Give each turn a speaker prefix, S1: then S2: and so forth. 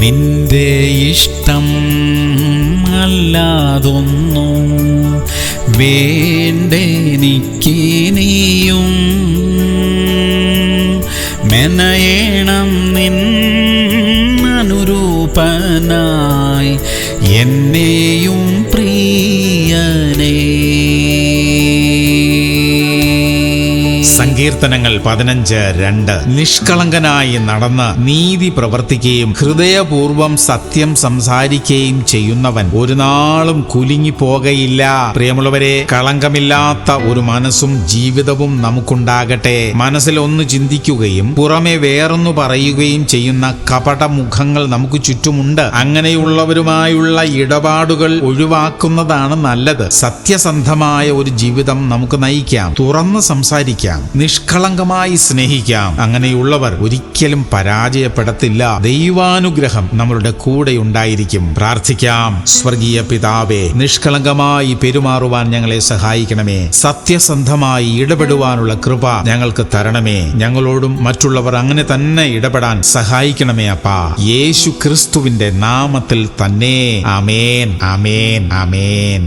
S1: നിന്റെ ഇഷ്ടം അല്ലാതൊന്നും വേണ്ടെനിക്കിനിയും. മെനയേണം നിൻ അനുരൂപനായി എന്നെയും പ്രിയനേ.
S2: സങ്കീർത്തനങ്ങൾ 15:2. നിഷ്കളങ്കനായി നടന്ന് നീതി പ്രവർത്തിക്കുകയും ഹൃദയപൂർവം സത്യം സംസാരിക്കുകയും ചെയ്യുന്നവൻ ഒരു നാളും കുലുങ്ങിപ്പോകയില്ല. പ്രിയമുള്ളവരെ, കളങ്കമില്ലാത്ത ഒരു മനസ്സും ജീവിതവും നമുക്കുണ്ടാകട്ടെ. മനസ്സിൽ ഒന്ന് ചിന്തിക്കുകയും പുറമെ വേറൊന്നു പറയുകയും ചെയ്യുന്ന കപടമുഖങ്ങൾ നമുക്ക് ചുറ്റുമുണ്ട്. അങ്ങനെയുള്ളവരുമായുള്ള ഇടപാടുകൾ ഒഴിവാക്കുന്നതാണ് നല്ലത്. സത്യസന്ധമായ ഒരു ജീവിതം നമുക്ക് നയിക്കാം. തുറന്ന് സംസാരിക്കാം, നിഷ്കളങ്കമായി സ്നേഹിക്കാം. അങ്ങനെയുള്ളവർ ഒരിക്കലും പരാജയപ്പെടത്തില്ല. ദൈവാനുഗ്രഹം നമ്മളുടെ കൂടെ ഉണ്ടായിരിക്കും. പ്രാർത്ഥിക്കാം. സ്വർഗീയ പിതാവേ, നിഷ്കളങ്കമായി പെരുമാറുവാൻ ഞങ്ങളെ സഹായിക്കണമേ. സത്യസന്ധമായി ഇടപെടുവാനുള്ള കൃപ ഞങ്ങൾക്ക് തരണമേ. ഞങ്ങളോടും മറ്റുള്ളവർ അങ്ങനെ തന്നെ ഇടപെടാൻ സഹായിക്കണമേ അപ്പാ. യേശു ക്രിസ്തുവിന്റെ നാമത്തിൽ തന്നെ. ആമേൻ, ആമേൻ, ആമേൻ.